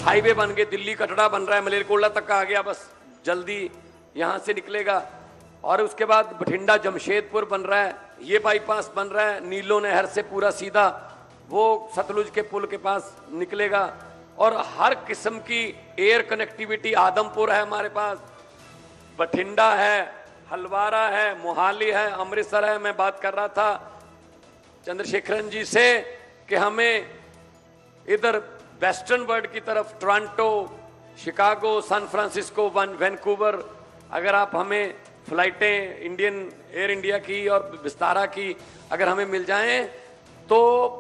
Highway बन गए, दिल्ली कटरा बन रहा है, मलेरकोटला तक का आ गया, बस जल्दी यहां से निकलेगा। और उसके बाद बठिंडा जमशेदपुर बन रहा है, ये बाईपास बन रहा है, नीलो नहर से पूरा सीधा वो सतलुज के पुल के पास निकलेगा। और हर किस्म की एयर कनेक्टिविटी, आदमपुर है हमारे पास, बठिंडा है, हलवारा है, मोहाली है, अमृतसर है। मैं बात कर रहा था चंद्रशेखरन जी से कि हमें इधर वेस्टर्न वर्ल्ड की तरफ Toronto, Chicago, San Francisco, Vancouver, अगर आप हमें फ्लाइटें इंडियन एयर इंडिया की और विस्तारा की अगर हमें मिल जाएं तो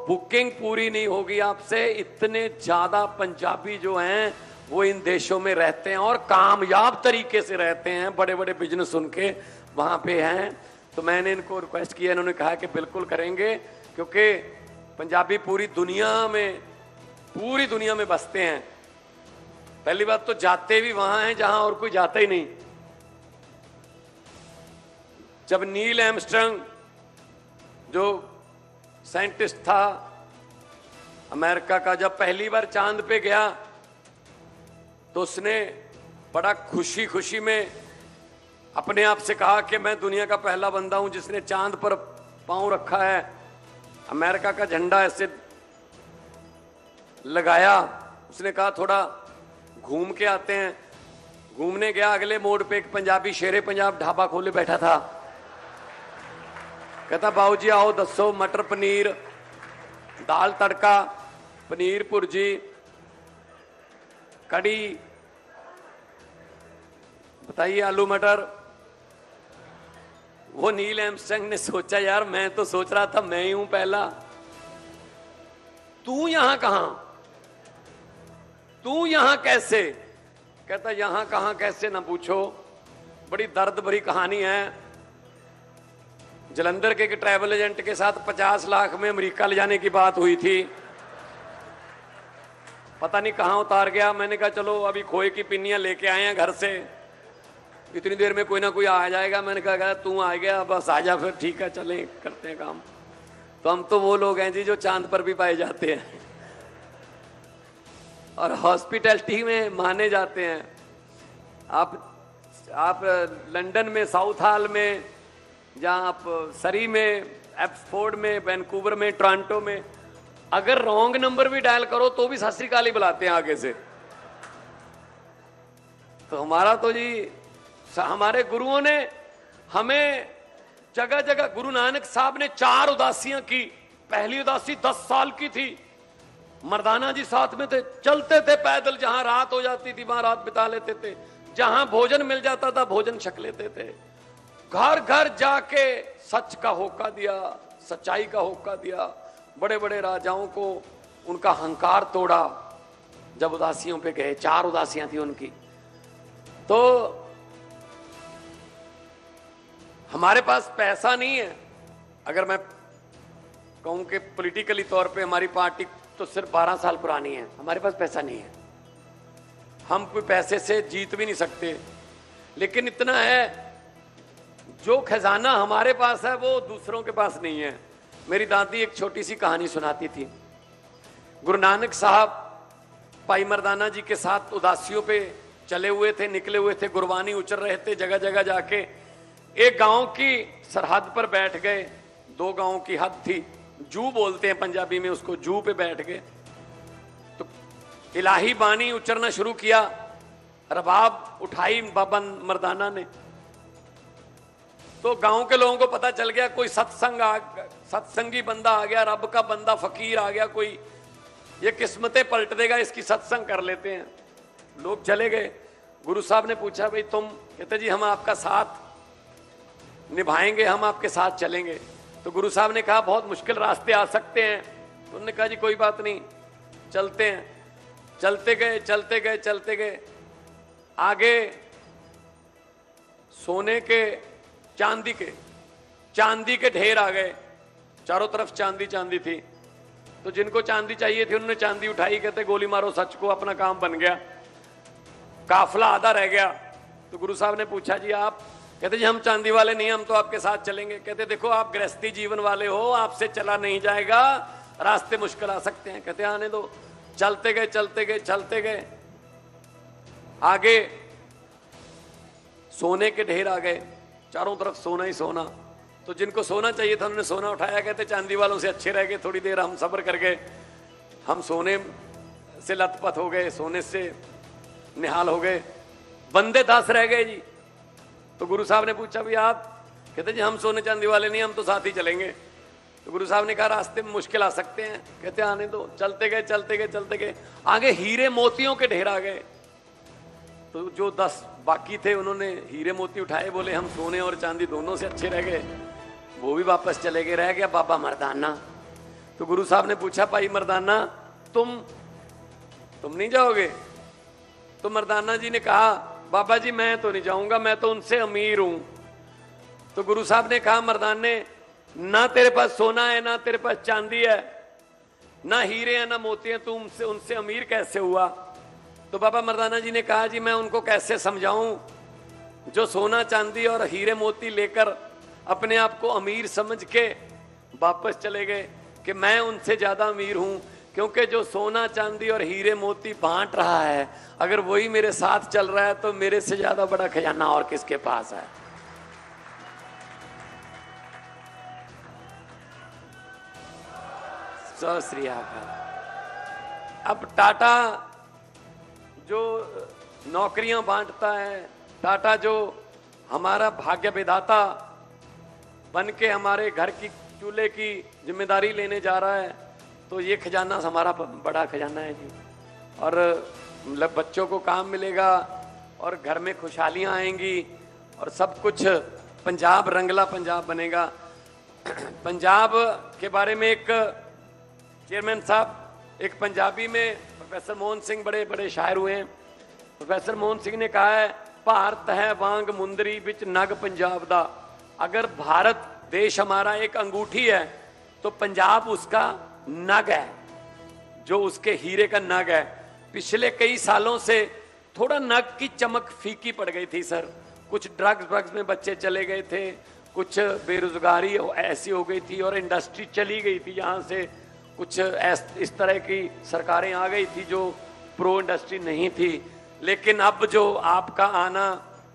बुकिंग पूरी नहीं होगी आपसे। इतने ज्यादा पंजाबी जो हैं वो इन देशों में रहते हैं और कामयाब तरीके से रहते हैं, बड़े बड़े बिजनेस उनके वहां पे हैं। तो मैंने इनको रिक्वेस्ट किया, इन्होंने कहा कि बिल्कुल करेंगे, क्योंकि पंजाबी पूरी दुनिया में बसते हैं। पहली बात तो जाते भी वहां हैं जहां और कोई जाता ही नहीं। जब नील आर्मस्ट्रांग जो साइंटिस्ट था अमेरिका का, जब पहली बार चांद पे गया तो उसने बड़ा खुशी खुशी में अपने आप से कहा कि मैं दुनिया का पहला बंदा हूं जिसने चांद पर पांव रखा है। अमेरिका का झंडा ऐसे लगाया, उसने कहा थोड़ा घूम के आते हैं। घूमने गया, अगले मोड़ पे एक पंजाबी शेरे पंजाब ढाबा खोले बैठा था। कहता बाबू जी आओ दसो, मटर पनीर, दाल तड़का, पनीर भुर्जी, कड़ी, बताइए आलू मटर। वो नील आर्मस्ट्रांग ने सोचा यार मैं तो सोच रहा था मैं ही हूं पहला, तू यहां कहां, तू यहां कैसे? कहता यहां कहां कैसे ना पूछो, बड़ी दर्द भरी कहानी है। जलंधर के ट्रैवल एजेंट के साथ 50 लाख में अमेरिका ले जाने की बात हुई थी, पता नहीं कहां उतार गया। मैंने कहा चलो अभी खोए की पिन्नियां लेके आए हैं घर से, इतनी देर में कोई ना कोई आ जाएगा। मैंने कहा तू आ गया, बस आ जा फिर, ठीक है चलें करते हैं काम। तो हम तो वो लोग हैं जी जो चांद पर भी पाए जाते हैं और हॉस्पिटैलिटी में माने जाते हैं। आप लंदन में, साउथ हॉल में, जहां आप सरी में, एब्सफोर्ड में, वैंकूवर में, टोरंटो में, अगर रॉन्ग नंबर भी डायल करो तो भी सत श्री अकाल ही बुलाते हैं आगे से। तो हमारा तो जी, हमारे गुरुओं ने हमें जगह जगह, गुरु नानक साहब ने 4 उदासियां की। पहली उदासी 10 साल की थी, मर्दाना जी साथ में थे, चलते थे पैदल, जहां रात हो जाती थी वहां रात बिता लेते थे, जहां भोजन मिल जाता था भोजन छक लेते थे, घर घर जाके सच का होका दिया, सच्चाई का होका दिया, बड़े बड़े राजाओं को उनका अहंकार तोड़ा जब उदासियों पे गए। 4 उदासियां थी उनकी। तो हमारे पास पैसा नहीं है। अगर मैं कहूं कि पॉलिटिकली तौर पे हमारी पार्टी तो सिर्फ 12 साल पुरानी है, हमारे पास पैसा नहीं है, हम कोई पैसे से जीत भी नहीं सकते। लेकिन इतना है, जो खजाना हमारे पास है वो दूसरों के पास नहीं है। मेरी दादी एक छोटी सी कहानी सुनाती थी। गुरु नानक साहब भाई मर्दाना जी के साथ उदासियों पे चले हुए थे, निकले हुए थे, गुरबानी उचर रहे थे, जगह जगह जाके एक गांव की सरहद पर बैठ गए। 2 गांवों की हद थी, जू बोलते हैं पंजाबी में उसको, जू पे बैठ गए। तो इलाही बानी उचरना शुरू किया, रबाब उठाई बाबा मर्दाना ने। तो गांव के लोगों को पता चल गया कोई सत्संगी बंदा आ गया, रब का बंदा फकीर आ गया कोई, ये किस्मतें पलट देगा, इसकी सत्संग कर लेते हैं। लोग चले गए। गुरु साहब ने पूछा भाई तुम? कहते जी हम आपका साथ निभाएंगे, हम आपके साथ चलेंगे। तो गुरु साहब ने कहा बहुत मुश्किल रास्ते आ सकते हैं। उन्होंने कहा जी कोई बात नहीं, चलते हैं। चलते गए चलते गए चलते गए, आगे सोने के चांदी के ढेर आ गए, चारों तरफ चांदी चांदी थी। तो जिनको चांदी चाहिए थी उन्होंने चांदी उठाई, कहते गोली मारो सच को, अपना काम बन गया। काफिला आधा रह गया। तो गुरु साहब ने पूछा जी आप? कहते जी हम चांदी वाले नहीं, हम तो आपके साथ चलेंगे। कहते देखो आप गृहस्थी जीवन वाले हो, आपसे चला नहीं जाएगा, रास्ते मुश्किल आ सकते हैं। कहते आने दो। चलते गए चलते गए चलते गए, आगे सोने के ढेर आ गए, चारों तरफ सोना ही सोना। तो जिनको सोना चाहिए था उन्होंने सोना उठाया, कहते चांदी वालों से अच्छे रह गए, थोड़ी देर हम सब्र कर गए, हम सोने से लथपथ हो गए, सोने से निहाल हो गए, बंदे 10 रह गए जी। तो गुरु साहब ने पूछा भी आप? कहते जी हम सोने चांदी वाले नहीं, हम तो साथ ही चलेंगे। तो गुरु साहब ने कहा रास्ते में मुश्किल आ सकते हैं। कहते आने दो। चलते गए चलते गए चलते गए, आगे हीरे मोतियों के ढेर आ गए। तो जो 10 बाकी थे उन्होंने हीरे मोती उठाए, बोले हम सोने और चांदी दोनों से अच्छे रह गए, वो भी वापस चले गए। रह गया बाबा मर्दाना। तो गुरु साहब ने पूछा भाई मर्दाना तुम नहीं जाओगे? तो मर्दाना जी ने कहा बाबा जी मैं तो नहीं जाऊंगा, मैं तो उनसे अमीर हूं। तो गुरु साहब ने कहा मर्दाने, ना तेरे पास सोना है, ना तेरे पास चांदी है, ना हीरे हैं, ना मोती हैं, तू उनसे अमीर कैसे हुआ? तो बाबा मर्दाना जी ने कहा जी मैं उनको कैसे समझाऊं जो सोना चांदी और हीरे मोती लेकर अपने आप को अमीर समझ के वापस चले गए कि मैं उनसे ज्यादा अमीर हूं, क्योंकि जो सोना चांदी और हीरे मोती बांट रहा है अगर वही मेरे साथ चल रहा है तो मेरे से ज्यादा बड़ा खजाना और किसके पास है? सत श्री अकाल। अब टाटा जो नौकरियां बांटता है, टाटा जो हमारा भाग्य विधाता बन के हमारे घर की चूल्हे की जिम्मेदारी लेने जा रहा है, तो ये खजाना हमारा बड़ा खजाना है जी। और मतलब बच्चों को काम मिलेगा और घर में खुशहालियां आएंगी और सब कुछ पंजाब रंगला पंजाब बनेगा। पंजाब के बारे में एक चेयरमैन साहब, एक पंजाबी में प्रोफेसर मोहन सिंह बड़े बड़े शायर हुए हैं। प्रोफेसर मोहन सिंह ने कहा है भारत है वांग मुंदरी बिच नग पंजाब दा। अगर भारत देश हमारा एक अंगूठी है तो पंजाब उसका नग है, जो उसके हीरे का नग है। पिछले कई सालों से थोड़ा नग की चमक फीकी पड़ गई थी सर। कुछ ड्रग्स में बच्चे चले गए थे, कुछ बेरोजगारी ऐसी हो गई थी और इंडस्ट्री चली गई थी यहाँ से, कुछ इस तरह की सरकारें आ गई थी जो प्रो इंडस्ट्री नहीं थी। लेकिन अब जो आपका आना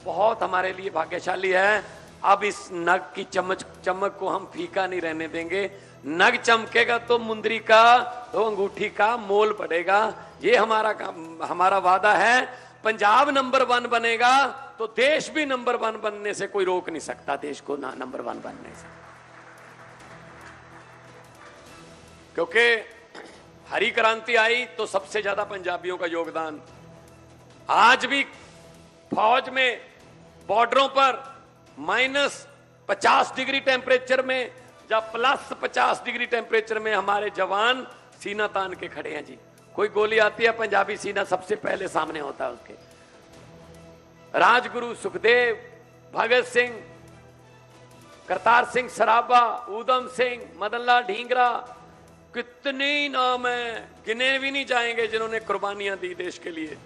बहुत हमारे लिए भाग्यशाली है। अब इस नग की चमक को हम फीका नहीं रहने देंगे। नग चमकेगा तो मुंदरी का, तो अंगूठी का मोल बढ़ेगा। ये हमारा वादा है। पंजाब नंबर 1 बनेगा तो देश भी नंबर 1 बनने से कोई रोक नहीं सकता, देश को ना नंबर 1 बनने से। क्योंकि हरी क्रांति आई तो सबसे ज्यादा पंजाबियों का योगदान। आज भी फौज में बॉर्डरों पर -50 डिग्री टेम्परेचर में या +50 डिग्री टेम्परेचर में हमारे जवान सीना तान के खड़े हैं जी। कोई गोली आती है पंजाबी सीना सबसे पहले सामने होता है उसके। राजगुरु सुखदेव, भगत सिंह, करतार सिंह सराभा, ऊधम सिंह, मदन लाल ढींगरा, कितने नाम है, गिने भी नहीं जाएंगे जिन्होंने कुर्बानियां दी देश के लिए।